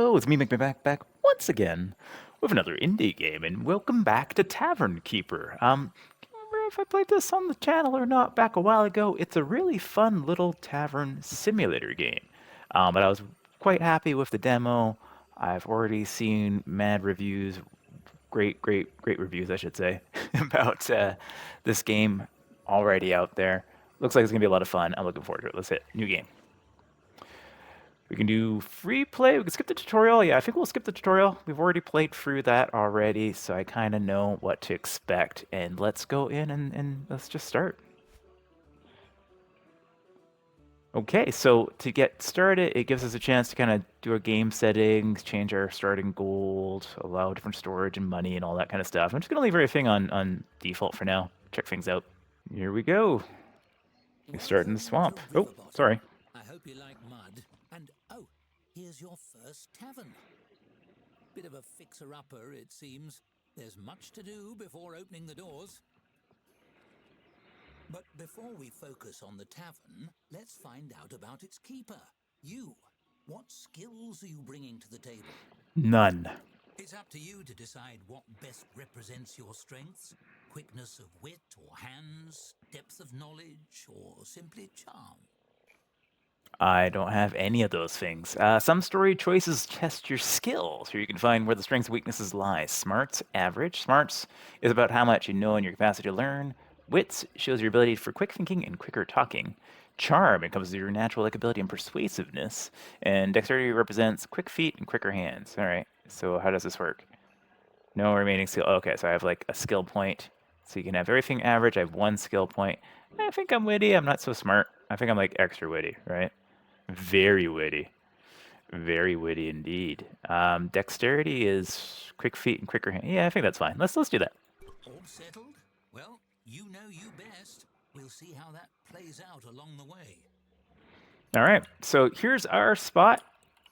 Hello, it's me, back once again with another indie game, and welcome back to Tavern Keeper. Can't remember if I played this on the channel or not back a while ago. It's a really fun little tavern simulator game, but I was quite happy with the demo. I've already seen mad reviews, great reviews, I should say, about this game already out there. Looks like it's gonna be a lot of fun. I'm looking forward to it. Let's hit new game. We can do free play. We can skip the tutorial. Yeah, I think we'll skip the tutorial. We've already played through that already, so I kind of know what to expect. And let's go in and let's just start. Okay, so to get started, it gives us a chance to kind of do our game settings, change our starting gold, allow different storage and money and all that kind of stuff. I'm just going to leave everything on default for now. Check things out. Here we go. We start in the swamp. Oh, sorry. I hope you like mud. And oh, here's your first tavern. Bit of a fixer-upper, it seems. There's much to do before opening the doors. But before we focus on the tavern, let's find out about its keeper. You. What skills are you bringing to the table? None. It's up to you to decide what best represents your strengths. Quickness of wit or hands, depth of knowledge, or simply charm. I don't have any of those things. Some story choices test your skills. Here you can find where the strengths and weaknesses lie. Smarts, average. Smarts is about how much you know and your capacity to learn. Wits shows your ability for quick thinking and quicker talking. Charm encompasses your natural ability and persuasiveness. And dexterity represents quick feet and quicker hands. All right, so how does this work? No remaining skill. Okay, so I have like a skill point. So you can have everything average. I have one skill point. I think I'm witty. I'm not so smart. I think I'm like extra witty, right? Very witty. Very witty indeed. Dexterity is quick feet and quicker hand. Yeah, I think that's fine. Let's do that. All settled? Well, you know you best. We'll see how that plays out along the way. All right. So here's our spot.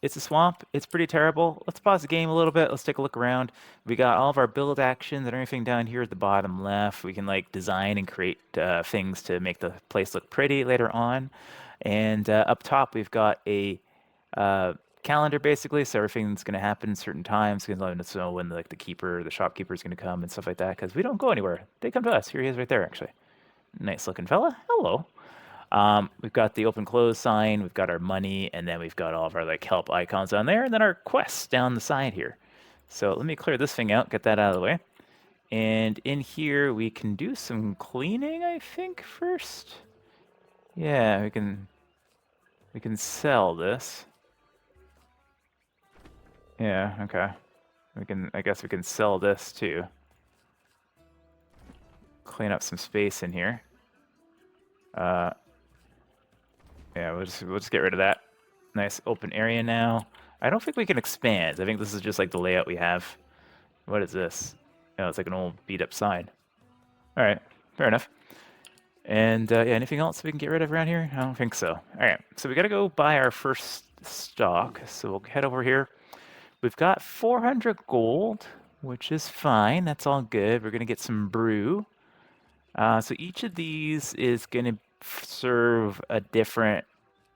It's a swamp. It's pretty terrible. Let's pause the game a little bit. Let's take a look around. We got all of our build actions and everything down here at the bottom left. We can like design and create things to make the place look pretty later on. And up top, we've got a calendar basically, so everything's going to happen at certain times. You can let us know when like the keeper, the shopkeeper is going to come and stuff like that. Because we don't go anywhere. They come to us. Here he is, right there, actually. Nice looking fella. Hello. We've got the open close sign, we've got our money, and then we've got all of our like help icons on there, and then our quests down the side here. So let me clear this thing out, get that out of the way. And in here we can do some cleaning, I think, first. Yeah, we can sell this. Yeah, okay. I guess we can sell this too. Clean up some space in here. Yeah, we'll just get rid of that. Nice open area now. I don't think we can expand. I think this is just like the layout we have. What is this? Oh, it's like an old beat up sign. All right, fair enough. And yeah, anything else we can get rid of around here? I don't think so. All right, so we got to go buy our first stock. So we'll head over here. We've got 400 gold, which is fine. That's all good. We're gonna get some brew. So each of these is gonna serve a different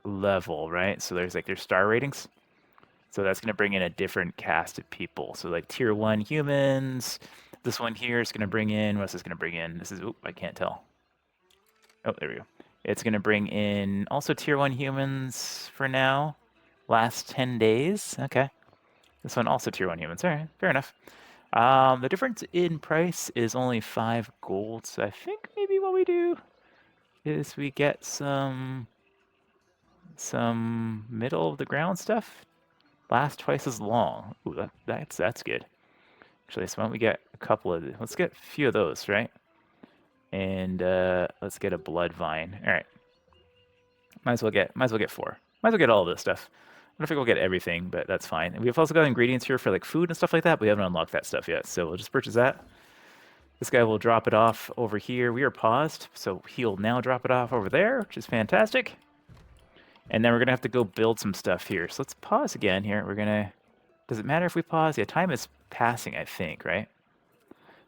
level, right? So there's like their star ratings. So that's going to bring in a different cast of people. So like tier 1 humans. This one here is going to bring in, what's this going to bring in? This is, I can't tell. Oh, there we go. It's going to bring in also tier 1 humans for now. Last 10 days. Okay. This one also tier 1 humans. All right, fair enough. The difference in price is only 5 gold. So I think maybe what we do is we get some middle of the ground stuff. Last twice as long. Ooh, that's good. Actually, so why don't we get a couple of, let's get a few of those, right? And let's get a blood vine. All right. Might as well get 4. Might as well get all of this stuff. I don't think we'll get everything, but that's fine. And we've also got ingredients here for like food and stuff like that, but we haven't unlocked that stuff yet. So we'll just purchase that. This guy will drop it off over here. We are paused, so he'll now drop it off over there, which is fantastic. And then we're going to have to go build some stuff here. So let's pause again here. We're going to... Does it matter if we pause? Yeah, time is passing, I think, right?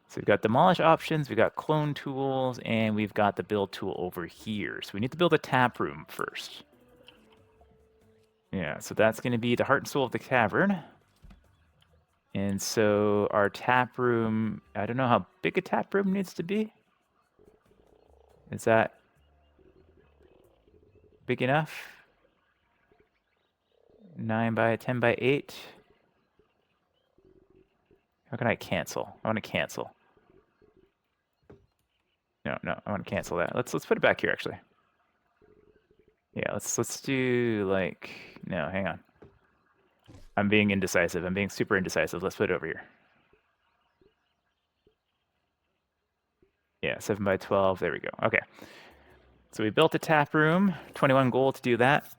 So we've got demolish options, we've got clone tools, and we've got the build tool over here. So we need to build a tap room first. Yeah, so that's going to be the heart and soul of the cavern. And so our tap room, I don't know how big a tap room needs to be. Is that big enough? 9 by 10 by 8. How can I cancel? I want to cancel. No, I want to cancel that. Let's put it back here actually. Yeah, let's do like no, hang on. I'm being indecisive. I'm being super indecisive. Let's put it over here. Yeah, 7 by 12. There we go. Okay. So we built a tap room. 21 gold to do that.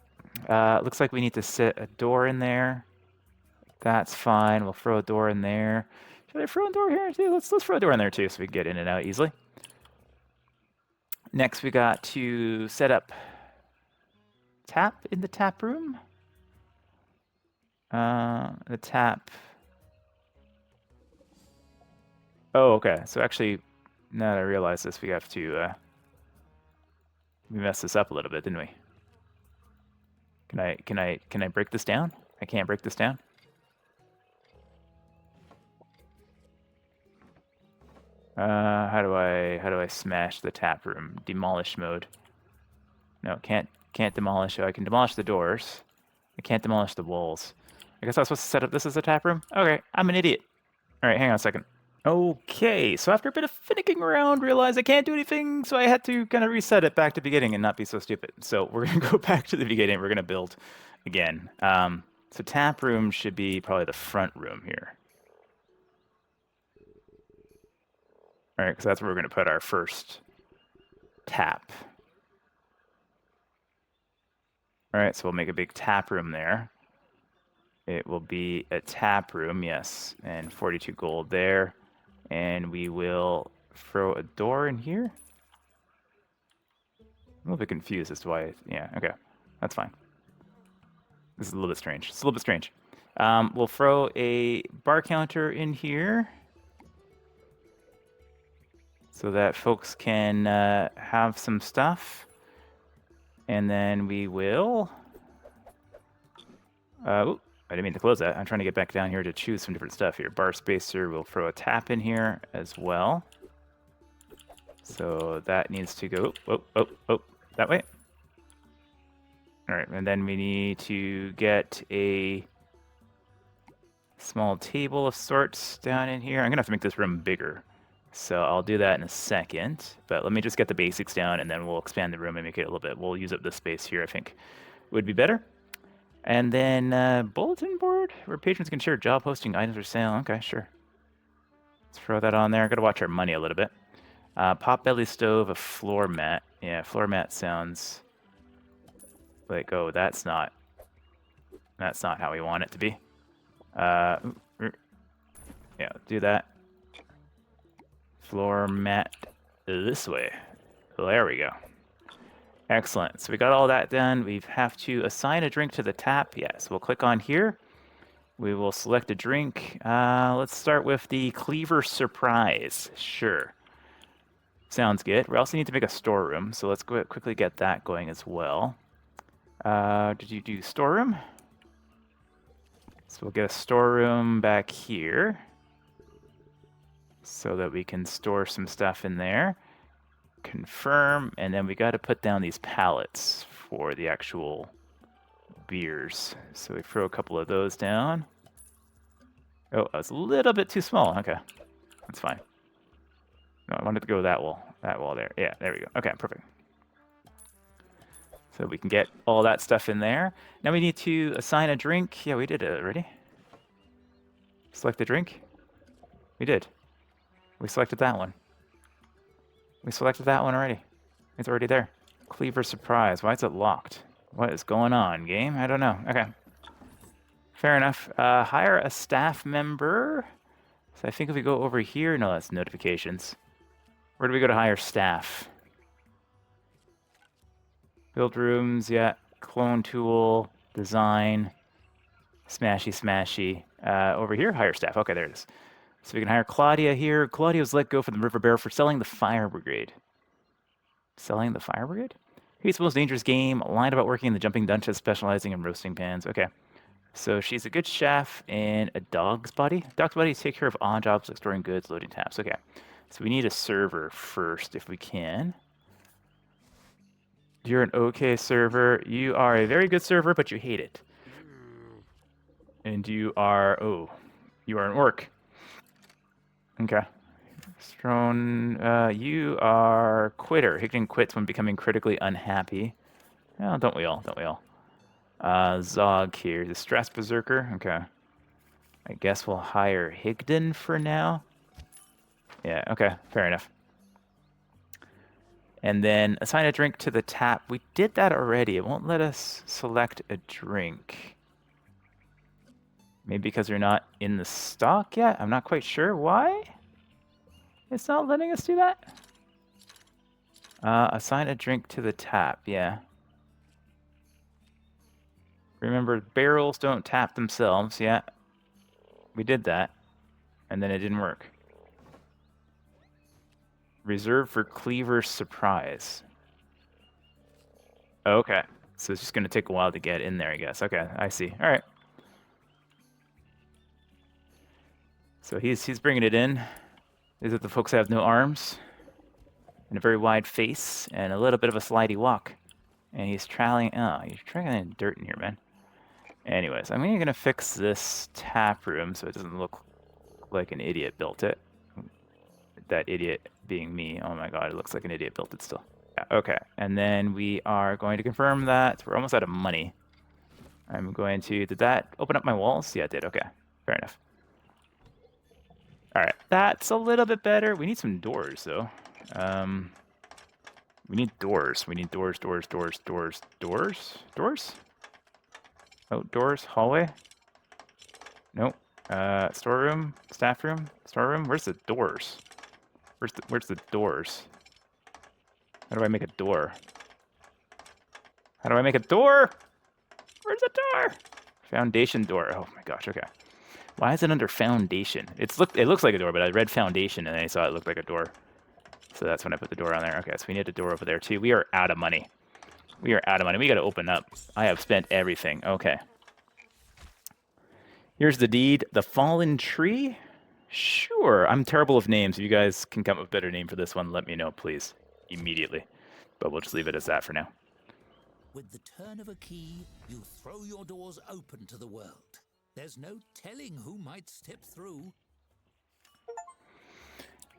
Looks like we need to sit a door in there. That's fine. We'll throw a door in there. Should I throw a door here too? Let's throw a door in there too, so we can get in and out easily. Next, we got to set up tap in the tap room. The tap. Oh, okay. So actually, now that I realize this, we have to we messed this up a little bit, didn't we? Can I break this down? I can't break this down. How do I smash the tap room? Demolish mode. No, can't demolish. Oh, I can demolish the doors. I can't demolish the walls. I guess I was supposed to set up this as a tap room? Okay, I'm an idiot. All right, hang on a second. Okay, so after a bit of finicking around, realized I can't do anything, so I had to kind of reset it back to beginning and not be so stupid. So we're gonna go back to the beginning. We're gonna build again. So tap room should be probably the front room here. All right, because that's where we're gonna put our first tap. All right, so we'll make a big tap room there. It will be a tap room, yes, and 42 gold there. And we will throw a door in here. I'm a little bit confused as to why. Yeah, okay, that's fine. This is a little bit strange. It's a little bit strange. We'll throw a bar counter in here so that folks can have some stuff. And then we will... I didn't mean to close that. I'm trying to get back down here to choose some different stuff here. Bar spacer, we'll throw a tap in here as well. So that needs to go, that way. All right, and then we need to get a small table of sorts down in here. I'm gonna have to make this room bigger. So I'll do that in a second, but let me just get the basics down and then we'll expand the room and make it a little bit. We'll use up this space here, I think would be better. And then bulletin board where patrons can share job posting items for sale. Okay, sure. Let's throw that on there. Gotta watch our money a little bit. Potbelly stove, a floor mat. Yeah, floor mat sounds like, oh, that's not how we want it to be. Yeah, do that. Floor mat this way. There we go. Excellent. So we got all that done. We have to assign a drink to the tap. Yes, we'll click on here. We will select a drink. Let's start with the Cleaver Surprise. Sure. Sounds good. We also need to make a storeroom, so let's go quickly get that going as well. Did you do storeroom? So we'll get a storeroom back here so that we can store some stuff in there. Confirm, and then we got to put down these pallets for the actual beers. So we throw a couple of those down. Oh, I was a little bit too small. Okay, that's fine. No, I wanted to go that wall there. Yeah, there we go. Okay, perfect. So we can get all that stuff in there. Now we need to assign a drink. Yeah, we did it already. Select the drink. We did. We selected that one. We selected that one already. It's already there. Cleaver Surprise. Why is it locked? What is going on, game? I don't know. Okay. Fair enough. Hire a staff member. So I think if we go over here, no, that's notifications. Where do we go to hire staff? Build rooms, yeah. Clone tool, design, smashy. Over here, hire staff. Okay, there it is. So we can hire Claudia here. Claudia was let go from the River Bear for selling the Fire Brigade. Selling the Fire Brigade? He's the most dangerous game. Lied about working in the jumping dungeon, specializing in roasting pans. Okay. So she's a good chef in a dog's body. Dog's body take care of odd jobs like storing goods, loading tabs. Okay. So we need a server first if we can. You're an okay server. You are a very good server, but you hate it. And you are, oh, you are an orc. Okay. Strone, you are quitter. Higden quits when becoming critically unhappy. Well, don't we all? Don't we all? Zog here, the stress berserker. Okay. I guess we'll hire Higden for now. Yeah, okay, fair enough. And then assign a drink to the tap. We did that already. It won't let us select a drink. Maybe because we're not in the stock yet? I'm not quite sure why. It's not letting us do that. Assign a drink to the tap, yeah. Remember, barrels don't tap themselves, yeah. We did that, and then it didn't work. Reserved for Cleaver's surprise. Okay, so it's just going to take a while to get in there, I guess. Okay, I see. All right. So he's bringing it in. These are the folks that have no arms, and a very wide face, and a little bit of a slidey walk. And he's trailing. Oh, he's trailing dirt in here, man. Anyways, I'm going to fix this tap room so it doesn't look like an idiot built it. That idiot being me. Oh my god, it looks like an idiot built it still. Yeah, okay, and then we are going to confirm that we're almost out of money. I'm going to... Did that open up my walls? Yeah, it did. Okay, fair enough. All right, that's a little bit better. We need some doors, though. We need doors. We need doors, doors, doors, doors, doors, doors. Oh, doors, hallway. Nope. Storeroom, staff room, storeroom. Where's the doors? Where's the doors? How do I make a door? How do I make a door? Where's the door? Foundation door. Oh my gosh. Okay. Why is it under foundation? It looks like a door, but I read foundation and I saw it looked like a door. So that's when I put the door on there. Okay, so we need a door over there too. We are out of money. We are out of money. We got to open up. I have spent everything. Okay. Here's the deed. The fallen tree? Sure. I'm terrible with names. If you guys can come up with a better name for this one, let me know, please. Immediately. But we'll just leave it as that for now. With the turn of a key, you throw your doors open to the world. There's no telling who might step through.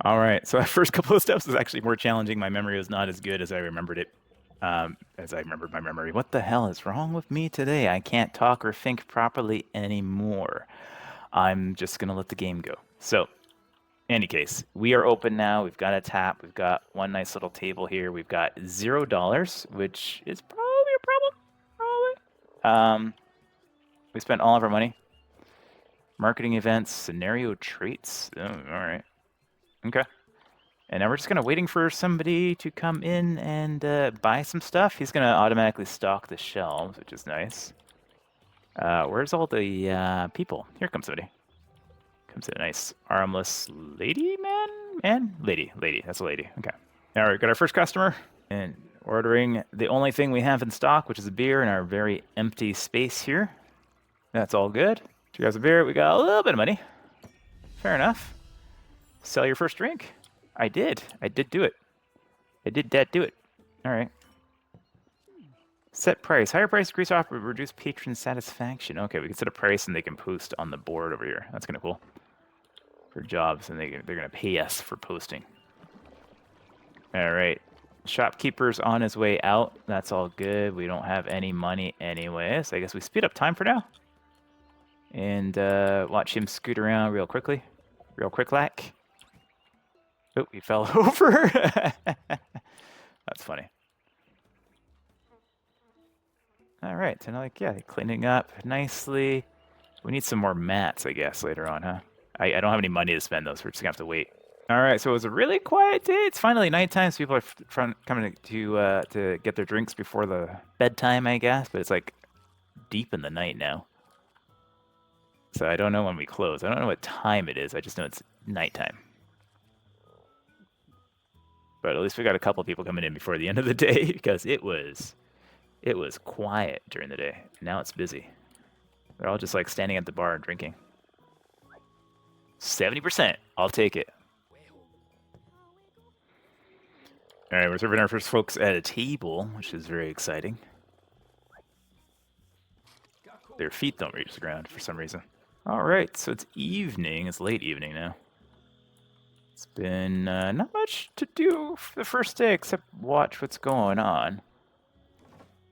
All right, so that first couple of steps was actually more challenging. My memory was not as good as I remembered it, as I remembered my memory. What the hell is wrong with me today? I can't talk or think properly anymore. I'm just going to let the game go. So, in any case, we are open now. We've got a tap. We've got one nice little table here. We've got $0, which is probably a problem. Probably. We spent all of our money. Marketing events, scenario traits. Oh, all right. Okay. And now we're just kind of waiting for somebody to come in and buy some stuff. He's going to automatically stock the shelves, which is nice. Where's all the people? Here comes somebody. Comes a nice armless lady, man? Lady. That's a lady. Okay. All right, got our first customer. And ordering the only thing we have in stock, which is a beer in our very empty space here. That's all good. 2 guys of beer. We got a little bit of money. Fair enough. Sell your first drink. I did do it. I did that do it. All right. Set price. Higher price increase offer reduce patron satisfaction. Okay, we can set a price and they can post on the board over here. That's kind of cool. For jobs, and they're going to pay us for posting. All right. Shopkeeper's on his way out. That's all good. We don't have any money anyways. I guess we speed up time for now. And watch him scoot around real quickly. Real quick lack. Oh, he fell over. That's funny. All right, so like, yeah, cleaning up nicely. We need some more mats, I guess, later on, huh? I don't have any money to spend, though, so we're just gonna have to wait. All right, so it was a really quiet day. It's finally nighttime, so people are coming to get their drinks before the bedtime, I guess. But it's like deep in the night now, so I don't know when we close. I don't know what time it is. I just know it's nighttime. But at least we got a couple people coming in before the end of the day because it was quiet during the day. Now it's busy. They're all just like standing at the bar and drinking. 70%. I'll take it. All right, we're serving our first folks at a table, which is very exciting. Their feet don't reach the ground for some reason. All right, so it's evening. It's late evening now. It's been not much to do for the first day except watch what's going on.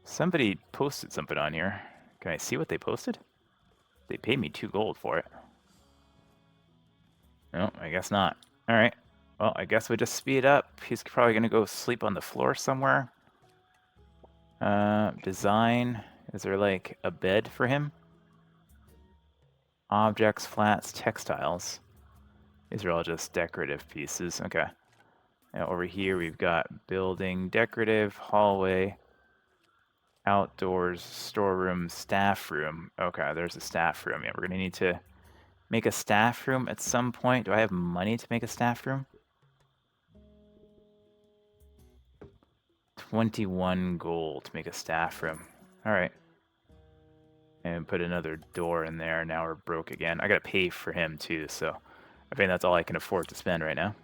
Somebody posted something on here. Can I see what they posted? They paid me 2 gold for it. No, I guess not. All right. Well, I guess we just speed up. He's probably going to go sleep on the floor somewhere. Design. Is there like a bed for him? Objects, flats, textiles. These are all just decorative pieces. Okay. Now over here we've got building, decorative, hallway, outdoors, storeroom, staff room. Okay, there's a staff room. Yeah, we're going to need to make a staff room at some point. Do I have money to make a staff room? 21 gold to make a staff room. All right. And put another door in there. Now we're broke again. I got to pay for him too, so I think that's all I can afford to spend right now.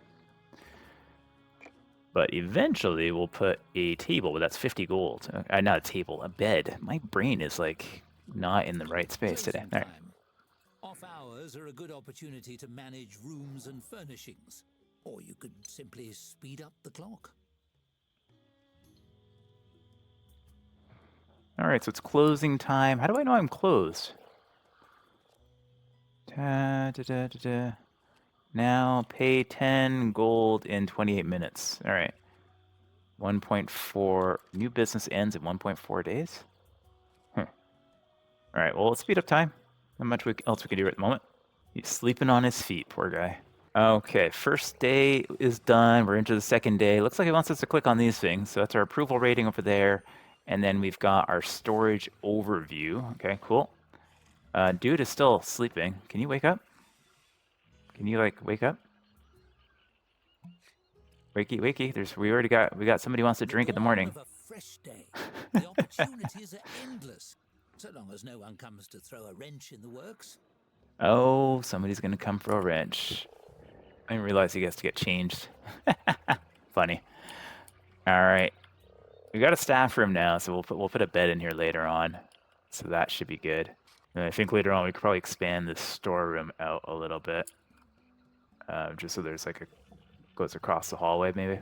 But eventually we'll put a table, but that's 50 gold. Not a table, a bed. My brain is like not in the right space today. All right. Off hours are a good opportunity to manage rooms and furnishings, or you could simply speed up the clock. All right, so it's closing time. How do I know I'm closed? Now pay 10 gold in 28 minutes. All right. 1.4. New business ends in 1.4 days? All right, well, let's speed up time. Not much else we can do at the moment. He's sleeping on his feet, poor guy. Okay, first day is done. We're into the second day. Looks like he wants us to click on these things. So that's our approval rating over there. And then we've got our storage overview. Okay, cool. Dude is still sleeping. Can you wake up? Can you like wake up? Wakey, wakey. We got somebody who wants to drink in the morning. Of a fresh day. The opportunities are endless, so long as no one comes to throw a wrench in the works. Oh, somebody's gonna come for a wrench. I didn't realize he gets to get changed. Funny. All right. We got a staff room now, so we'll put a bed in here later on. So that should be good. And I think later on we could probably expand this storeroom out a little bit. Just so there's like goes across the hallway maybe.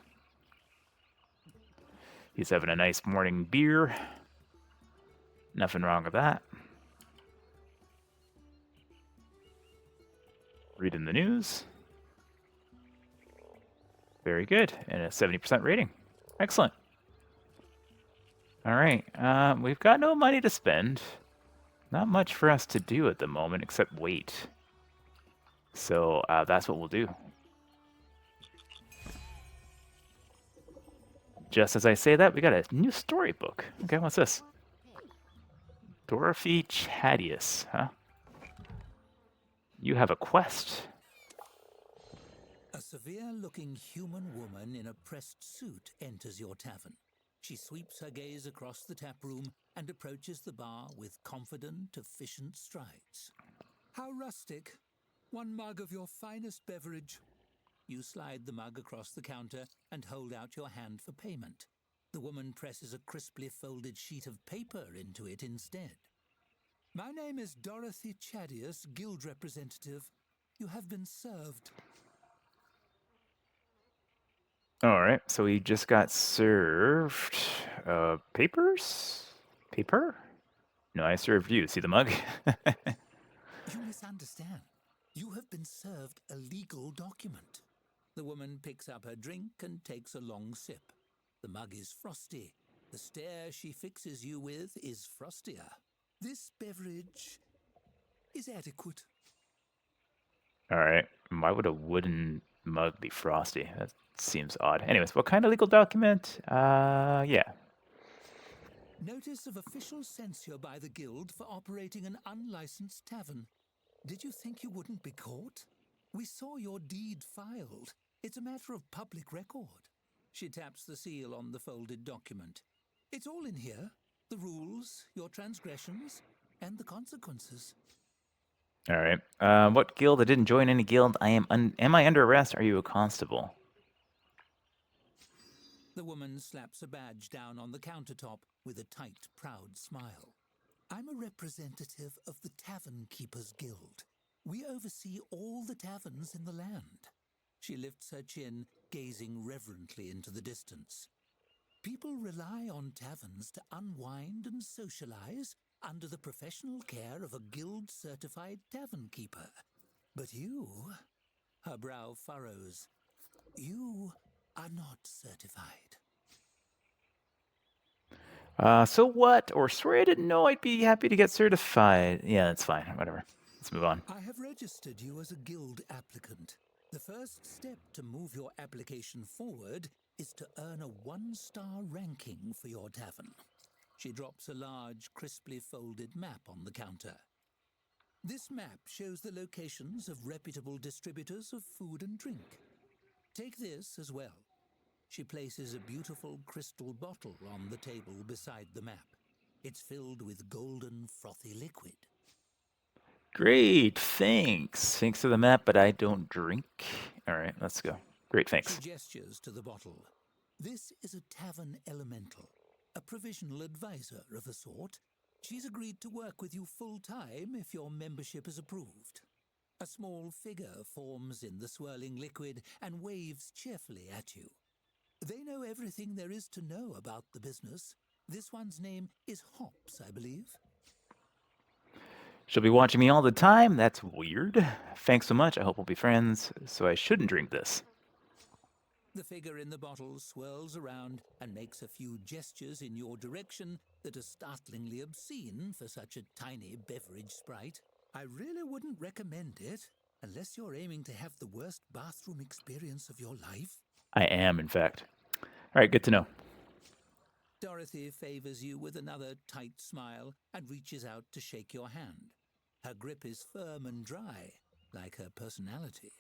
He's having a nice morning beer. Nothing wrong with that. Reading the news. Very good. And a 70% rating. Excellent. All right. We've got no money to spend. Not much for us to do at the moment except wait. So that's what we'll do. Just as I say that, we got a new storybook. Okay, what's this? Dorothy Chadius, huh? You have a quest. A severe-looking human woman in a pressed suit enters your tavern. She sweeps her gaze across the tap room and approaches the bar with confident, efficient strides. How rustic. One mug of your finest beverage. You slide the mug across the counter and hold out your hand for payment. The woman presses a crisply folded sheet of paper into it instead. My name is Dorothy Chadius, guild representative. You have been served. All right, so we just got served papers? Paper? No, I served you. See the mug? You misunderstand. You have been served a legal document. The woman picks up her drink and takes a long sip. The mug is frosty. The stare she fixes you with is frostier. This beverage is adequate. All right. Why would a wooden mug be frosty? That seems odd. Anyways, what kind of legal document? Yeah. Notice of official censure by the guild for operating an unlicensed tavern. Did you think you wouldn't be caught? We saw your deed filed. It's a matter of public record. She taps the seal on the folded document. It's all in here. The rules, your transgressions, and the consequences. All right. What guild? I didn't join any guild. Am I under arrest? Are you a constable? The woman slaps a badge down on the countertop with a tight, proud smile. I'm a representative of the Tavern Keepers Guild. We oversee all the taverns in the land. She lifts her chin, gazing reverently into the distance. People rely on taverns to unwind and socialize under the professional care of a guild-certified tavern keeper. But you, her brow furrows, you are not certified. So what? Or sorry, I didn't know. I'd be happy to get certified. Yeah, that's fine. Whatever. Let's move on. I have registered you as a guild applicant. The first step to move your application forward is to earn a 1-star ranking for your tavern. She drops a large, crisply folded map on the counter. This map shows the locations of reputable distributors of food and drink. Take this as well. She places a beautiful crystal bottle on the table beside the map. It's filled with golden, frothy liquid. Great, thanks. Thanks for the map, but I don't drink. All right, let's go. Great, She thanks. gestures to the bottle. This is a tavern elemental, a provisional advisor of a sort. She's agreed to work with you full-time if your membership is approved. A small figure forms in the swirling liquid and waves cheerfully at you. They know everything there is to know about the business. This one's name is Hops, I believe. She'll be watching me all the time. That's weird. Thanks so much. I hope we'll be friends. So I shouldn't drink this. The figure in the bottle swirls around and makes a few gestures in your direction that are startlingly obscene for such a tiny beverage sprite. I really wouldn't recommend it, unless you're aiming to have the worst bathroom experience of your life. I am, in fact. All right, good to know. Dorothy favors you with another tight smile and reaches out to shake your hand. Her grip is firm and dry, like her personality.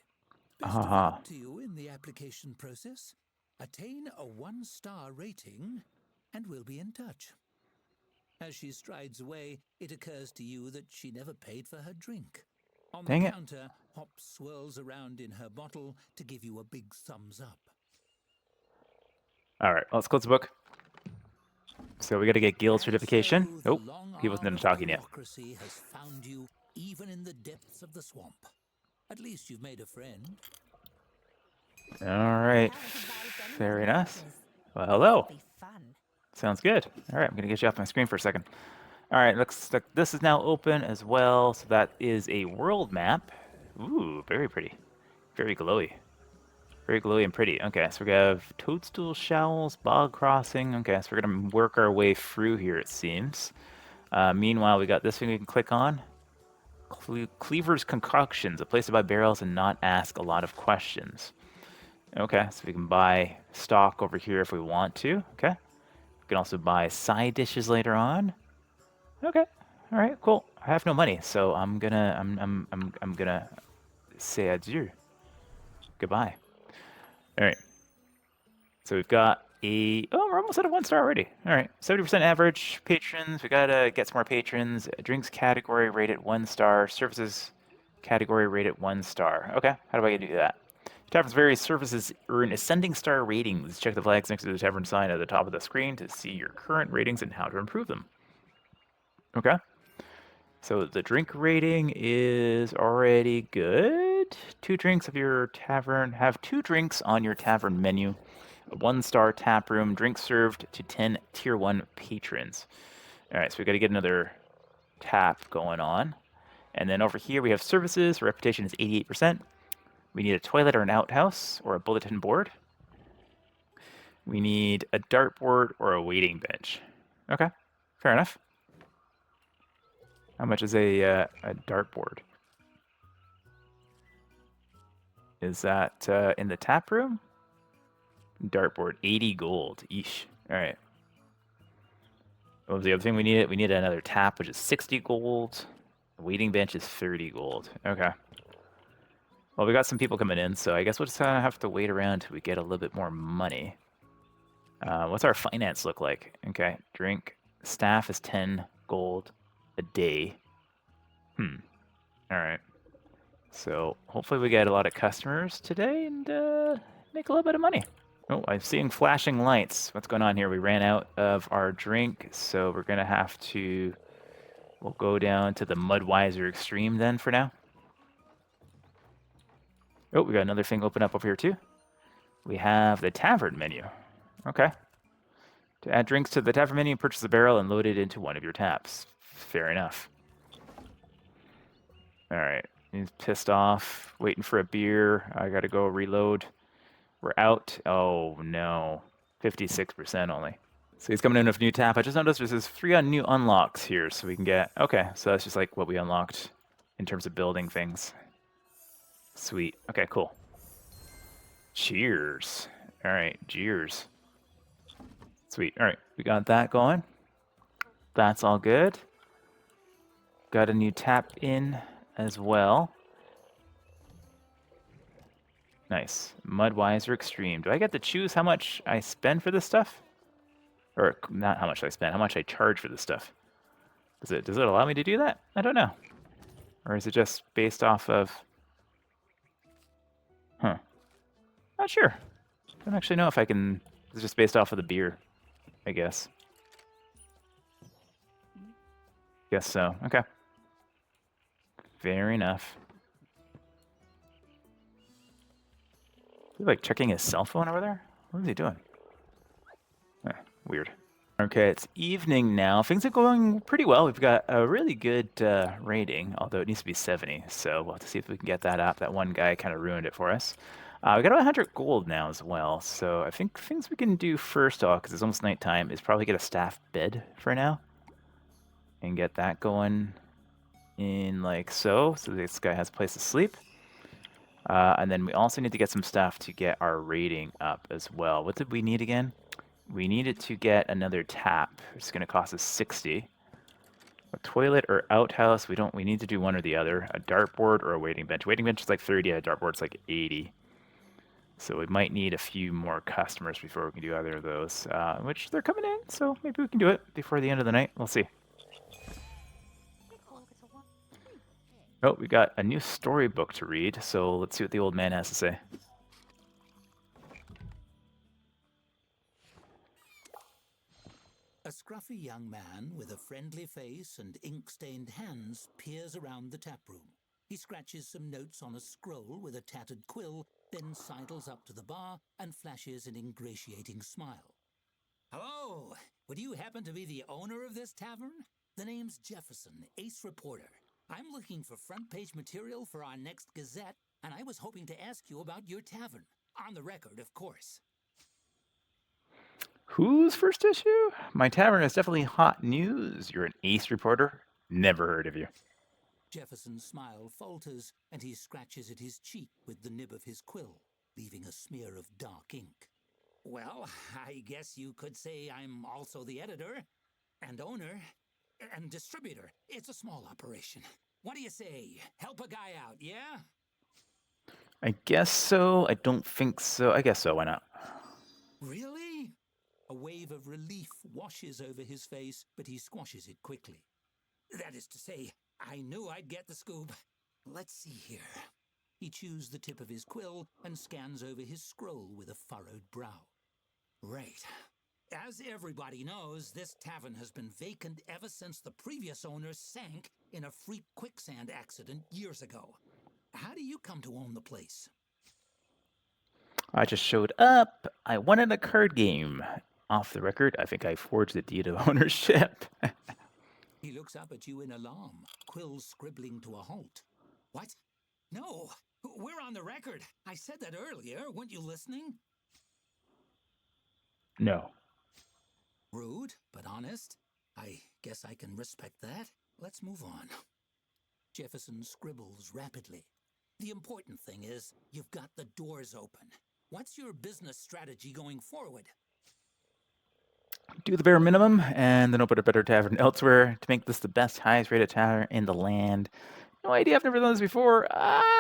Best of luck to you in the application process. Attain a 1-star rating, and we'll be in touch. As she strides away, it occurs to you that she never paid for her drink. On Dang the it. counter, Hop swirls around in her bottle to give you a big thumbs up. All right, let's close the book. So we got to get guild And certification. so Oh, the long he wasn't arm done of talking yet. bureaucracy has found you even in the depths of the swamp. At least you've made a friend. All right, fair enough. Well, hello. Sounds good. All right, I'm gonna get you off my screen for a second. All right, looks like this is now open as well. So that is a world map. Ooh, very pretty. Very glowy. Very glowy and pretty. Okay, so we have toadstool shells, bog crossing. Okay, so we're gonna work our way through here, it seems. Meanwhile, we got this thing we can click on. Cleaver's Concoctions, a place to buy barrels and not ask a lot of questions. Okay, so we can buy stock over here if we want to. Okay. We can also buy side dishes later on. Okay. All right, cool. I have no money, so I'm gonna say adieu. Goodbye. All right. So we've got we're almost at a 1-star already. All right, 70% average patrons. We gotta get some more patrons. Drinks category rated 1-star. Services category rated 1-star. Okay, how do I do that? Tavern's various services earn ascending star ratings. Check the flags next to the tavern sign at the top of the screen to see your current ratings and how to improve them. Okay. So the drink rating is already good. 2 drinks of your tavern. Have 2 drinks on your tavern menu. A 1-star tap room. Drinks served to 10 tier 1 patrons. All right, so we got to get another tap going on. And then over here we have services. Reputation is 88%. We need a toilet or an outhouse or a bulletin board. We need a dartboard or a waiting bench. Okay, fair enough. How much is a dartboard? Is that in the tap room? Dartboard, 80 gold. Eesh. All right. What was the other thing we needed? We needed another tap, which is 60 gold. The waiting bench is 30 gold. Okay. Well, we got some people coming in, so I guess we'll just have to wait around till we get a little bit more money. What's our finance look like? Okay, drink. Staff is 10 gold. a day. All right. So hopefully we get a lot of customers today and make a little bit of money. Oh, I'm seeing flashing lights. What's going on here? We ran out of our drink, so we're gonna have to. We'll go down to the Mudweiser Extreme then for now. Oh, we got another thing open up over here too. We have the tavern menu. Okay. To add drinks to the tavern menu, purchase a barrel and load it into one of your taps. Fair enough. All right. He's pissed off, waiting for a beer. I gotta go reload. We're out. Oh no. 56% only. So he's coming in with a new tap. I just noticed there's 3 new unlocks here, so we can get. Okay, so that's just like what we unlocked in terms of building things. Sweet. Okay, cool. Cheers. All right, cheers. Sweet. All right, we got that going. That's all good. Got a new tap in as well. Nice. Mudweiser Extreme. Do I get to choose how much I spend for this stuff? Or not how much I spend, how much I charge for this stuff? Does it allow me to do that? I don't know. Or is it just based off of... Huh. Not sure. Don't actually know if I can... It's just based off of the beer, I guess. Guess so. Okay. Fair enough. Is he like checking his cell phone over there? What is he doing? Weird. Okay, it's evening now. Things are going pretty well. We've got a really good rating, although it needs to be 70. So we'll have to see if we can get that up. That one guy kind of ruined it for us. We got about 100 gold now as well. So I think things we can do first off, because it's almost nighttime, is probably get a staff bed for now. And get that going in like so. So this guy has a place to sleep. And then we also need to get some stuff to get our rating up as well. What did we need again? We needed to get another tap. It's going to cost us 60. A toilet or outhouse, we need to do one or the other. A dartboard or a waiting bench. Waiting bench is like 30, a dartboard's like 80. So we might need a few more customers before we can do either of those, which they're coming in, so maybe we can do it before the end of the night. We'll see. Oh, we got a new storybook to read, so let's see what the old man has to say. A scruffy young man with a friendly face and ink-stained hands peers around the taproom. He scratches some notes on a scroll with a tattered quill, then sidles up to the bar and flashes an ingratiating smile. Hello! Would you happen to be the owner of this tavern? The name's Jefferson, ace reporter. I'm looking for front-page material for our next Gazette, and I was hoping to ask you about your tavern. On the record, of course. Whose first issue? My tavern is definitely hot news. You're an ace reporter? Never heard of you. Jefferson's smile falters, and he scratches at his cheek with the nib of his quill, leaving a smear of dark ink. Well, I guess you could say I'm also the editor, and owner, and distributor. It's a small operation. What do you say? Help a guy out, yeah? I guess so. I don't think so. I guess so. Why not? Really? A wave of relief washes over his face, but he squashes it quickly. That is to say, I knew I'd get the scoop. Let's see here. He chews the tip of his quill and scans over his scroll with a furrowed brow. Right. As everybody knows, this tavern has been vacant ever since the previous owner sank in a freak quicksand accident years ago. How do you come to own the place? I just showed up. I wanted a card game. Off the record, I think I forged the deed of ownership. He looks up at you in alarm, quill scribbling to a halt. What? No, we're on the record. I said that earlier. Weren't you listening? No. Rude, but honest. I guess I can respect that. Let's move on. Jefferson scribbles rapidly. The important thing is, you've got the doors open. What's your business strategy going forward? Do the bare minimum and then open a better tavern elsewhere to make this the best, highest rated tavern in the land. No idea. I've never done this before.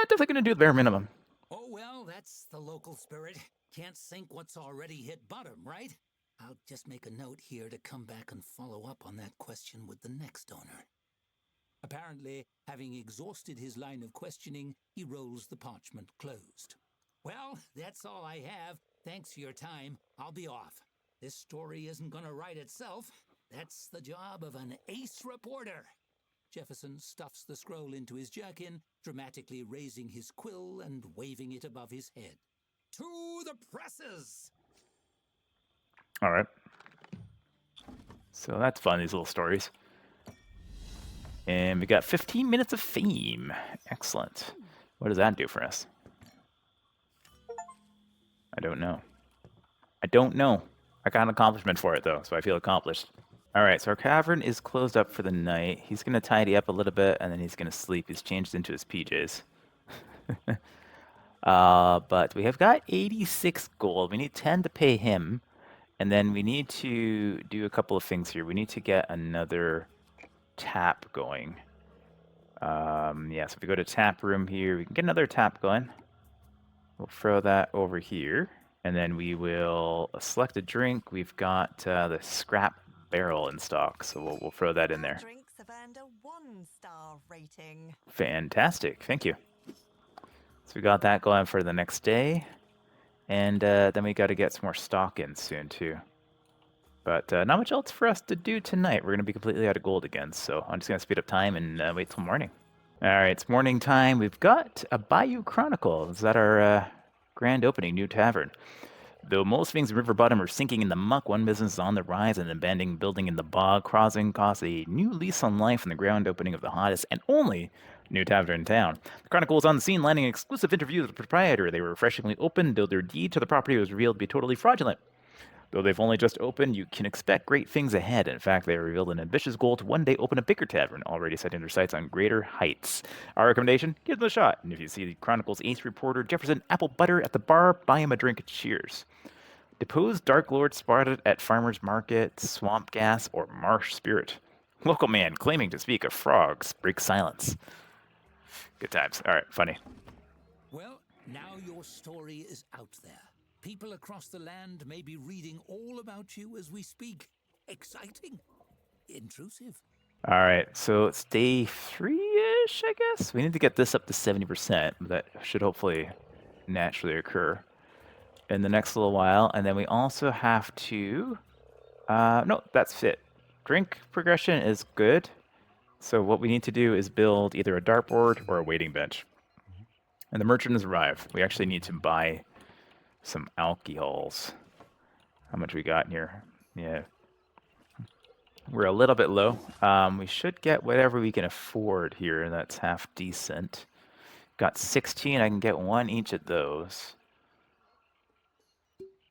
Definitely going to do the bare minimum. Oh, well, that's the local spirit. Can't sink what's already hit bottom, right? I'll just make a note here to come back and follow up on that question with the next owner. Apparently, having exhausted his line of questioning, he rolls the parchment closed. Well, that's all I have. Thanks for your time. I'll be off. This story isn't going to write itself. That's the job of an ace reporter. Jefferson stuffs the scroll into his jerkin, dramatically raising his quill and waving it above his head. To the presses! All right. So that's fun, these little stories. And we got 15 minutes of fame. Excellent. What does that do for us? I don't know. I don't know. I got an accomplishment for it, though, so I feel accomplished. All right, so our cavern is closed up for the night. He's going to tidy up a little bit, and then he's going to sleep. He's changed into his PJs. But we have got 86 gold. We need 10 to pay him. And then we need to do a couple of things here. We need to get another tap going. Yeah, so if we go to tap room here, we can get another tap going. We'll throw that over here. And then we will select a drink. We've got the scrap barrel in stock, so we'll throw that in there. Drinks have earned a 1-star rating. Fantastic, thank you. So we got that going for the next day. And then we got to get some more stock in soon, too. But not much else for us to do tonight. We're going to be completely out of gold again, so I'm just going to speed up time and wait till morning. All right, it's morning time. We've got a Bayou Chronicle. Is that our grand opening new tavern? Though most things in River Bottom are sinking in the muck, one business is on the rise, and an abandoned building in the bog crossing costs a new lease on life in the grand opening of the hottest and only new tavern in town. The Chronicle was on the scene, landing an exclusive interview with the proprietor. They were refreshingly open, though their deed to the property was revealed to be totally fraudulent. Though they've only just opened, you can expect great things ahead. In fact, they revealed an ambitious goal to one day open a bigger tavern, already setting their sights on greater heights. Our recommendation, give them a shot. And if you see the Chronicle's ace reporter, Jefferson Apple Butter, at the bar, buy him a drink. Cheers. Deposed Dark Lord spotted at Farmer's Market, Swamp Gas, or Marsh Spirit. Local man claiming to speak of frogs breaks silence. Good times. All right, funny. Well, now your story is out there. People across the land may be reading all about you as we speak. Exciting. Intrusive. All right, so it's day 3-ish, I guess. We need to get this up to 70%. That should hopefully naturally occur in the next little while. And then we also have to... no, that's it. Drink progression is good. So what we need to do is build either a dartboard or a waiting bench. And the merchant has arrived. We actually need to buy some alcohols. How much we got in here? Yeah. We're a little bit low. We should get whatever we can afford here. That's half decent. Got 16. I can get one each of those.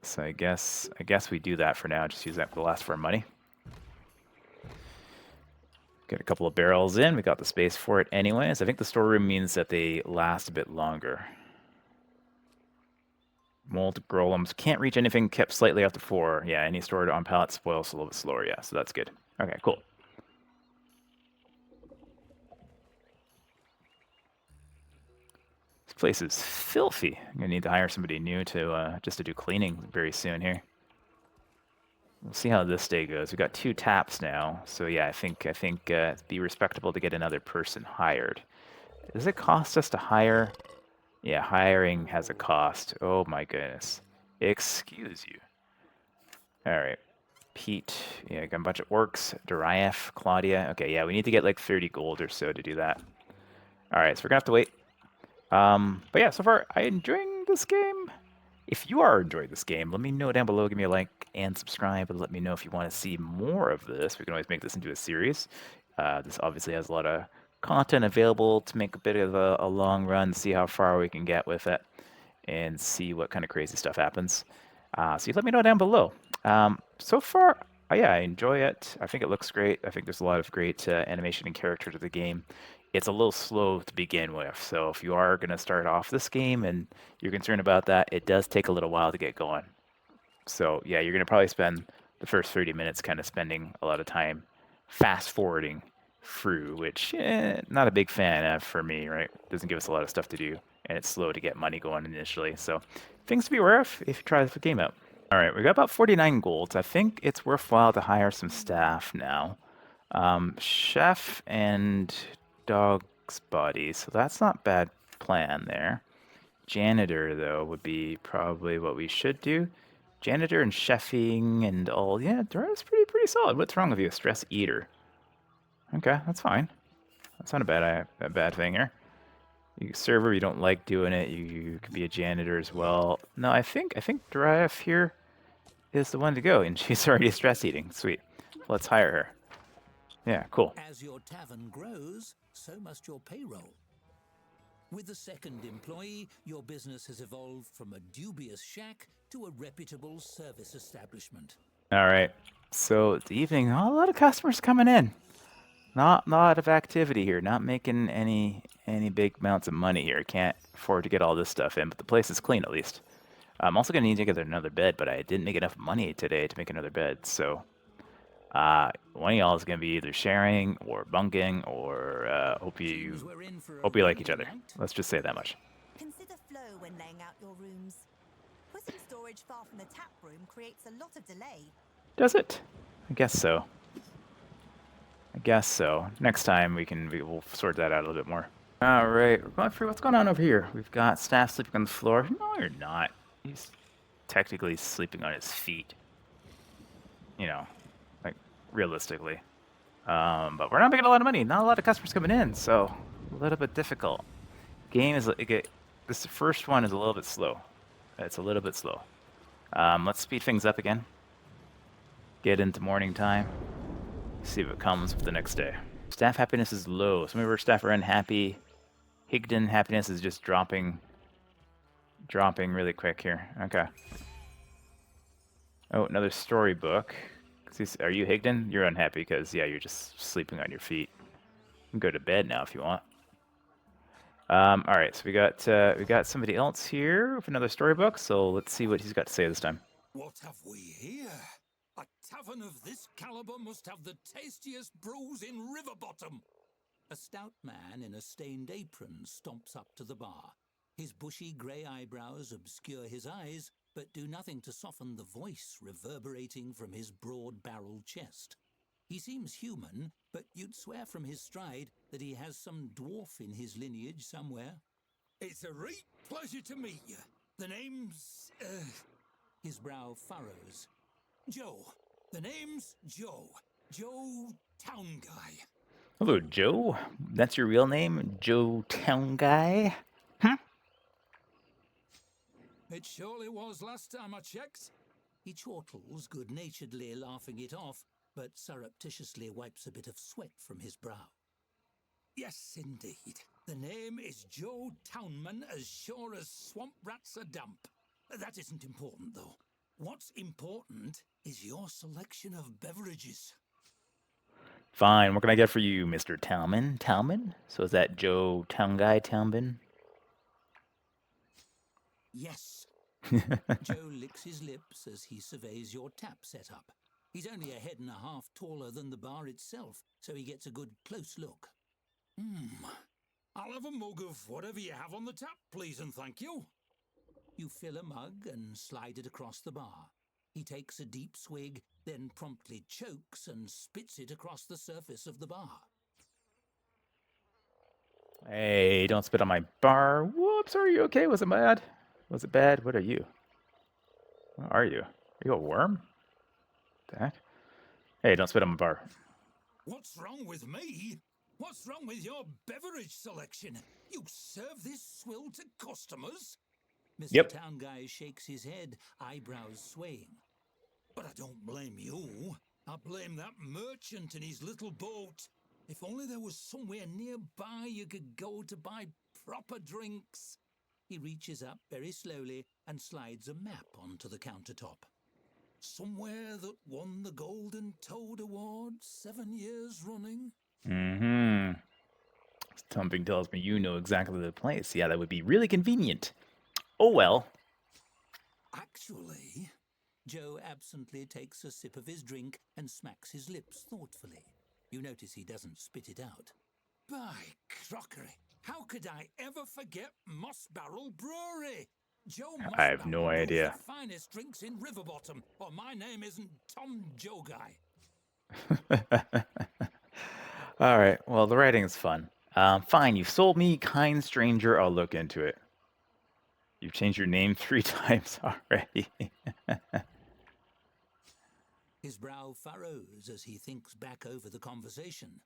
So I guess we do that for now. Just use that for the last of our money. Get a couple of barrels in. We got the space for it anyways. I think the storeroom means that they last a bit longer. Mold golems can't reach anything kept slightly after 4. Yeah, any stored on pallets spoils a little bit slower. Yeah, so that's good. Okay, cool. This place is filthy. I'm gonna need to hire somebody new to just to do cleaning very soon here. We'll see how this day goes. We got 2 taps now, so yeah, I think it'd be respectable to get another person hired. Does it cost us to hire? Yeah, hiring has a cost. Oh my goodness. Excuse you. All right. Pete, yeah, got a bunch of orcs. Dariath, Claudia. Okay, yeah, we need to get like 30 gold or so to do that. All right, so we're gonna have to wait. But yeah, so far, I'm enjoying this game. If you are enjoying this game, let me know down below. Give me a like and subscribe, and let me know if you want to see more of this. We can always make this into a series. This obviously has a lot of content available to make a bit of a long run, see how far we can get with it, and see what kind of crazy stuff happens. So you let me know down below. So far, yeah, I enjoy it. I think it looks great. I think there's a lot of great animation and character to the game. It's a little slow to begin with, so if you are going to start off this game and you're concerned about that, it does take a little while to get going. So yeah, you're going to probably spend the first 30 minutes kind of spending a lot of time fast forwarding through, which not a big fan of for me, right? Doesn't give us a lot of stuff to do, and it's slow to get money going initially. So things to be aware of if you try the game out. All right, we got about 49 golds. I think it's worthwhile to hire some staff now. Chef and dog's body, so that's not bad plan there. Janitor, though, would be probably what we should do. Janitor and chefing and all. Yeah, that's pretty solid. What's wrong with you? Stress eater. Okay, that's fine. That's not a bad thing here. You server, you don't like doing it. You could be a janitor as well. No, I think Doriath here is the one to go, and she's already stress eating. Sweet. Let's hire her. Yeah, cool. As your tavern grows, so must your payroll. With the second employee, your business has evolved from a dubious shack to a reputable service establishment. All right. So it's evening. Not a lot of customers coming in. Not a lot of activity here. Not making any big amounts of money here. Can't afford to get all this stuff in, but the place is clean at least. I'm also gonna need to get another bed, but I didn't make enough money today to make another bed. So one of y'all is gonna be either sharing or bunking or hope you like each other. Let's just say that much. Consider flow when laying out your rooms. Putting storage far from the tap room creates a lot of delay. Does it? I guess so. Next time we'll sort that out a little bit more. All right, we're going through what's going on over here. We've got staff sleeping on the floor. No, you're not. He's technically sleeping on his feet. You know, like realistically. But we're not making a lot of money. Not a lot of customers coming in, so a little bit difficult. Game is this first one is a little bit slow. It's a little bit slow. Let's speed things up again. Get into morning time. See what comes with the next day. Staff happiness is low. Some of our staff are unhappy. Higdon happiness is just dropping really quick here. Okay. Oh, another storybook. Are you Higdon? You're unhappy because, yeah, you're just sleeping on your feet. You can go to bed now if you want. All right, so we got somebody else here with another storybook. So let's see what he's got to say this time. What have we here? A tavern of this caliber must have the tastiest brews in Riverbottom. A stout man in a stained apron stomps up to the bar. His bushy grey eyebrows obscure his eyes, but do nothing to soften the voice reverberating from his broad-barreled chest. He seems human, but you'd swear from his stride that he has some dwarf in his lineage somewhere. It's a great pleasure to meet you. The name's... His brow furrows. Joe. The name's Joe. Joe Town Guy. Hello, Joe. That's your real name? Joe Town Guy? Huh? It surely was last time I checked. He chortles good-naturedly, laughing it off, but surreptitiously wipes a bit of sweat from his brow. Yes, indeed. The name is Joe Townman, as sure as swamp rats are damp. That isn't important, though. What's important is your selection of beverages. Fine. What can I get for you, Mr. Townman? Townman? So is that Joe Town Guy Townman? Yes. Joe licks his lips as he surveys your tap setup. He's only a head and a half taller than the bar itself, so he gets a good close look. I'll have a mug of whatever you have on the tap, please and thank you. You fill a mug and slide it across the bar. He takes a deep swig, then promptly chokes and spits it across the surface of the bar. Hey, don't spit on my bar. Whoops, are you okay? Was it bad? Was it bad? What are you? What are you? Are you a worm? That? Hey, don't spit on my bar. What's wrong with me? What's wrong with your beverage selection? You serve this swill to customers? Mr. Yep. Town Guy shakes his head, eyebrows swaying. But I don't blame you. I blame that merchant and his little boat. If only there was somewhere nearby you could go to buy proper drinks. He reaches up very slowly and slides a map onto the countertop. Somewhere that won the Golden Toad Award 7 years running. Mm-hmm. Something tells me you know exactly the place. Yeah, that would be really convenient. Oh well. Actually, Joe absently takes a sip of his drink and smacks his lips thoughtfully. You notice he doesn't spit it out. By crockery, how could I ever forget Moss Barrel Brewery? Joe Moss I have no Barrel brews idea. the finest drinks in Riverbottom, or my name isn't Tom Joe Guy. All right. Well, the writing is fun. Fine, you sold me, kind stranger. I'll look into it. You've changed your name 3 times already. His brow furrows as he thinks back over the conversation.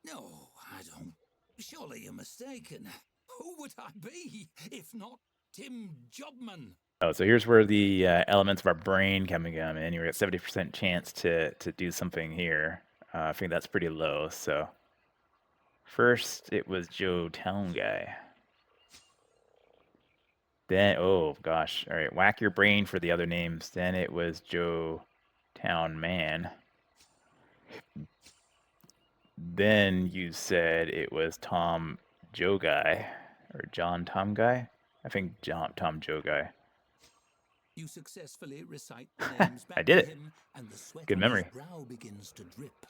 No, I don't. Surely you're mistaken. Who would I be if not Tim Jobman? Oh, so here's where the elements of our brain come in. You got 70% chance to do something here. I think that's pretty low. So first it was Joe Town Guy. Then, oh gosh, all right, whack your brain for the other names. Then it was Joe Town Man. Then you said it was Tom Joe Guy, or John Tom Guy. I think Tom Joe Guy. You successfully recite the names I back did to it. him, and the sweat Good on memory. his brow begins to drip.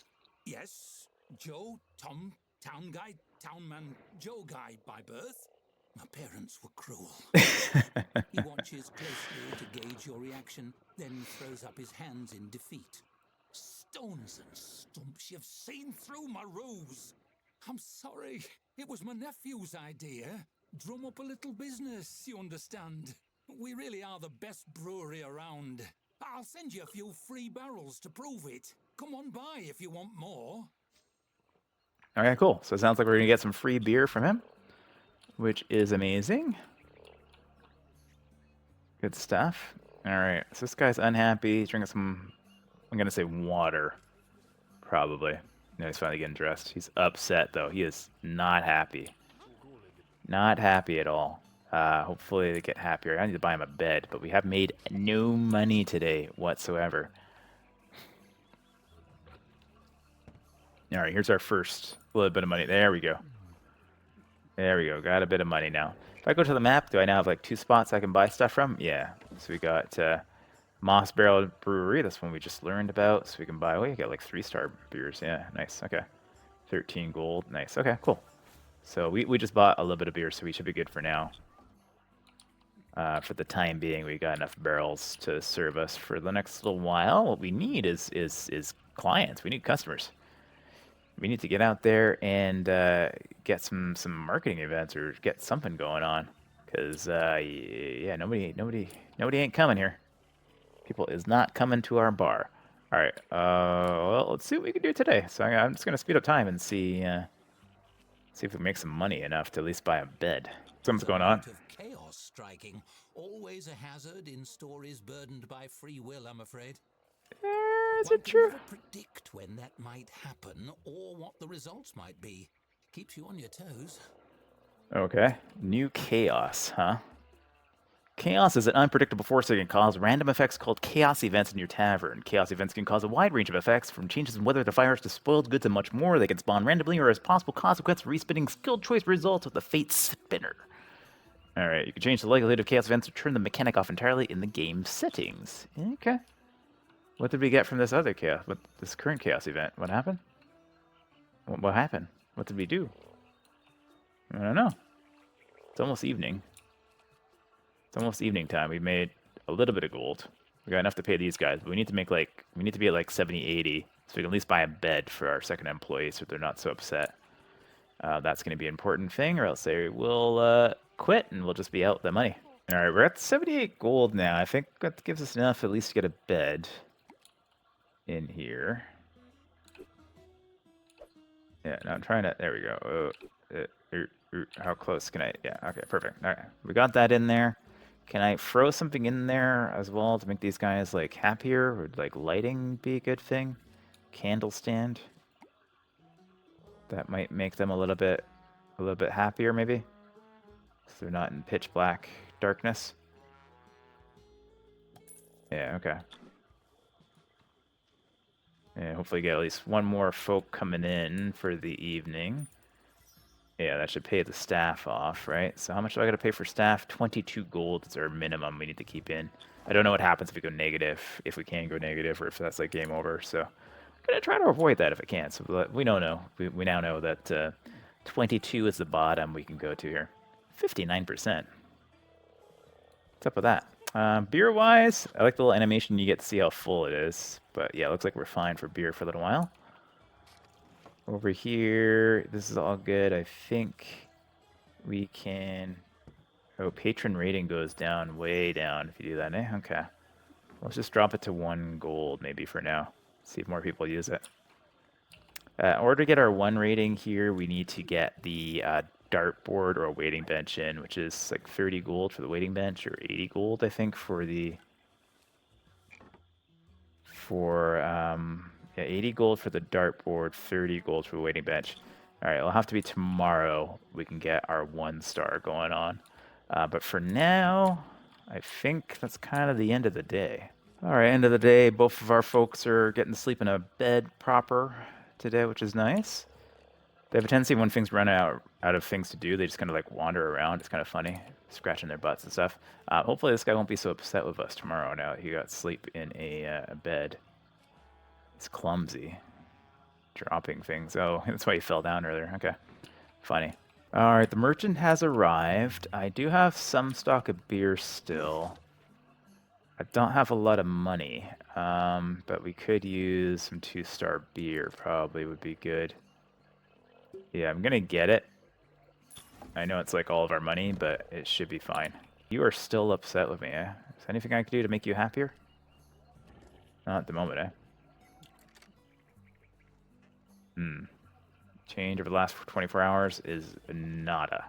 Yes, Joe, Tom, Town Guy, Town Man, Joe Guy by birth. My parents were cruel. He watches closely to gauge your reaction, then throws up his hands in defeat. Stones and stumps, you've seen through my ruse. I'm sorry, it was my nephew's idea. Drum up a little business, you understand. We really are the best brewery around. I'll send you a few free barrels to prove it. Come on by if you want more. Okay, cool. So it sounds like we're gonna get some free beer from him, which is amazing. Good stuff. All right, so this guy's unhappy. He's drinking some, I'm gonna say water, probably. No, he's finally getting dressed. He's upset though. He is not happy. Not happy at all. Hopefully they get happier. I need to buy him a bed, but we have made no money today whatsoever. All right, here's our first little bit of money. There we go. There we go. Got a bit of money now. If I go to the map, do I now have like 2 spots I can buy stuff from? Yeah. So we got Moss Barrel Brewery. That's one we just learned about. So we can buy. Oh, you got like 3-star beers. Yeah, nice. Okay. 13 gold. Nice. Okay, cool. So we just bought a little bit of beer, so we should be good for now. For the time being, we got enough barrels to serve us for the next little while. What we need is clients. We need customers. We need to get out there and get some marketing events or get something going on, because yeah, nobody ain't coming here. People is not coming to our bar. All right, well, let's see what we can do today. So I'm just gonna speed up time and see if we make some money enough to at least buy a bed. Something's going on. Of chaos striking, always a hazard in stories burdened by free will, I'm afraid. Is One it can true? never predict when that might happen or what the results might be. Keeps you on your toes. Okay. New chaos, huh? Chaos is an unpredictable force that can cause random effects called chaos events in your tavern. Chaos events can cause a wide range of effects, from changes in weather to fires to spoiled goods and much more. They can spawn randomly or as possible consequence of respinning skilled choice results with the Fate Spinner. Alright, you can change the likelihood of chaos events or turn the mechanic off entirely in the game settings. Okay. What did we get from this other chaos? What this current chaos event? What happened? What happened? What did we do? I don't know. It's almost evening. It's almost evening time. We made a little bit of gold. We got enough to pay these guys, but we need to make like we need to be at like 70, 80, so we can at least buy a bed for our second employee, so they're not so upset. That's going to be an important thing, or else they will quit and we'll just be out the money. All right, we're at 78 gold now. I think that gives us enough at least to get a bed in here. Yeah, no, I'm trying to. There we go. How close can I? Yeah, okay, perfect. All right, we got that in there. Can I throw something in there as well to make these guys like happier? Would like lighting be a good thing? Candle stand. That might make them a little bit happier, maybe. So they're not in pitch black darkness. Yeah, okay. And hopefully get at least one more folk coming in for the evening. Yeah, that should pay the staff off, right? So how much do I got to pay for staff? 22 gold is our minimum we need to keep in. I don't know what happens if we go negative, if we can go negative, or if that's like game over. So I'm going to try to avoid that if I can. So we don't know. We now know that 22 is the bottom we can go to here. 59%. What's up with that? Beer-wise, I like the little animation you get to see how full it is. But yeah, it looks like we're fine for beer for a little while. Over here, this is all good. I think we can... Oh, patron rating goes down, way down if you do that, eh? Okay. Let's just drop it to 1 gold maybe for now. See if more people use it. In order to get our 1 rating here, we need to get the dartboard or a waiting bench in, which is like 30 gold for the waiting bench or 80 gold, I think, for the... Yeah, 80 gold for the dartboard, 30 gold for the waiting bench. All right, it'll have to be tomorrow we can get our 1 star going on. But for now, I think that's kind of the end of the day. All right, end of the day. Both of our folks are getting to sleep in a bed proper today, which is nice. They have a tendency when things run out of things to do, they just kind of like wander around. It's kind of funny, scratching their butts and stuff. Hopefully this guy won't be so upset with us tomorrow now that he got sleep in a bed. It's clumsy. Dropping things. Oh, that's why he fell down earlier. Okay. Funny. Alright, the merchant has arrived. I do have some stock of beer still. I don't have a lot of money, but we could use some 2-star beer. Probably would be good. Yeah, I'm gonna get it. I know it's like all of our money, but it should be fine. You are still upset with me, eh? Is there anything I can do to make you happier? Not at the moment, eh? Change over the last 24 hours is nada.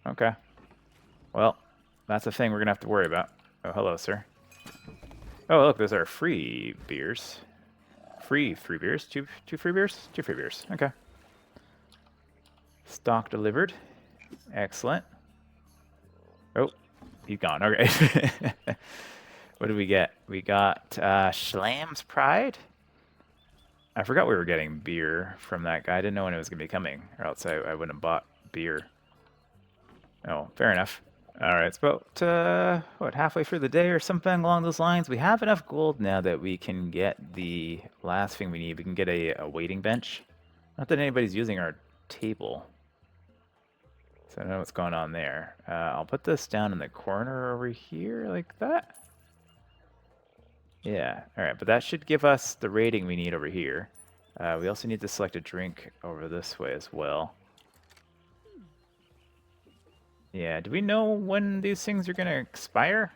Okay. Well, that's a thing we're going to have to worry about. Oh, hello, sir. Oh, look, those are free beers. Free beers? Two free beers? 2 free beers. Okay. Stock delivered. Excellent. Oh, he's gone. Okay. What did we get? We got Schlam's Pride. I forgot we were getting beer from that guy. I didn't know when it was going to be coming, or else I wouldn't have bought beer. Oh, fair enough. All right, it's about, what, halfway through the day or something along those lines. We have enough gold now that we can get the last thing we need. We can get a waiting bench. Not that anybody's using our table. So I don't know what's going on there. I'll put this down in the corner over here like that. Yeah, all right, but that should give us the rating we need over here. We also need to select a drink over this way as well. Yeah, do we know when these things are going to expire?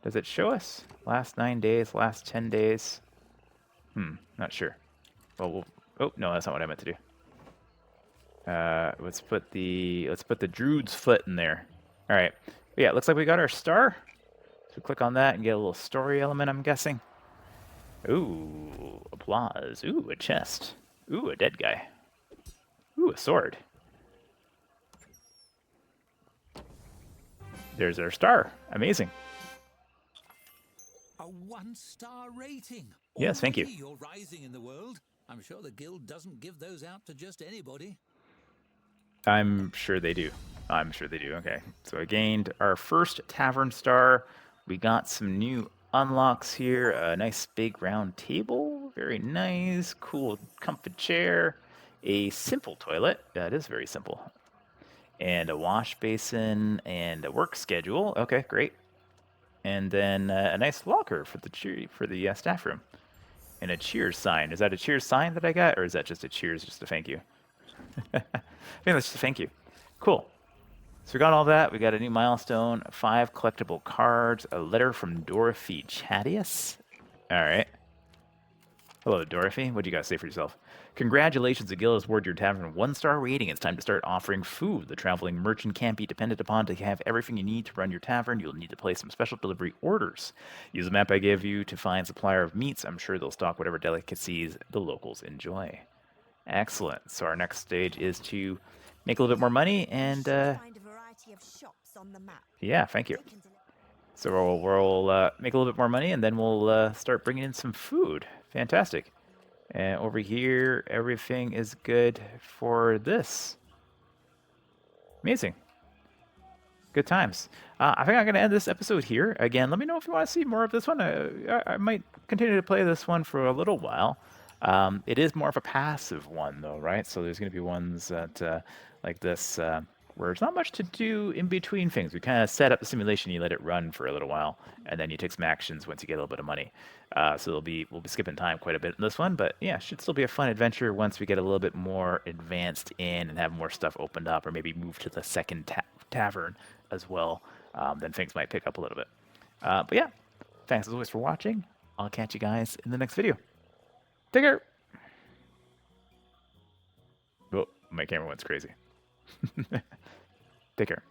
Does it show us? Last 9 days, last 10 days? Not sure. Well, oh, no, that's not what I meant to do. Let's put the Druid's foot in there. All right. Yeah, it looks like we got our star. So click on that and get a little story element, I'm guessing. Ooh, applause. Ooh, a chest. Ooh, a dead guy. Ooh, a sword. There's our star. Amazing. A 1-star rating. Yes, thank you. Already you're rising in the world. I'm sure the guild doesn't give those out to just anybody. I'm sure they do. I'm sure they do. Okay, so I gained our first tavern star. We got some new unlocks here. A nice big round table. Very nice. Cool comfy chair. A simple toilet. That is very simple. And a wash basin and a work schedule. Okay, great. And then a nice locker for the staff room. And a cheers sign. Is that a cheers sign that I got, or is that just a cheers, just a thank you? I think that's just a thank you. Cool. So we got all that. We got a new milestone, 5 collectible cards, a letter from Dorothy Chadius. All right. Hello, Dorothy. What do you got to say for yourself? Congratulations, the guild has awarded your tavern 1-star rating. It's time to start offering food. The traveling merchant can't be depended upon to have everything you need to run your tavern. You'll need to place some special delivery orders. Use the map I gave you to find supplier of meats. I'm sure they'll stock whatever delicacies the locals enjoy. Excellent. So our next stage is to make a little bit more money and Find a variety of shops on the map. yeah, thank you. They can deliver. So we'll make a little bit more money and then we'll start bringing in some food. Fantastic. And over here, everything is good for this. Amazing. Good times. I think I'm going to end this episode here. Again, let me know if you want to see more of this one. I might continue to play this one for a little while. It is more of a passive one, though, right? So there's going to be ones that like this where there's not much to do in between things. We kind of set up the simulation, you let it run for a little while, and then you take some actions once you get a little bit of money. So we'll be skipping time quite a bit in this one, but yeah, should still be a fun adventure once we get a little bit more advanced in and have more stuff opened up, or maybe move to the second tavern as well. Then things might pick up a little bit. But yeah, thanks as always for watching. I'll catch you guys in the next video. Take care. Oh, my camera went crazy. Take care.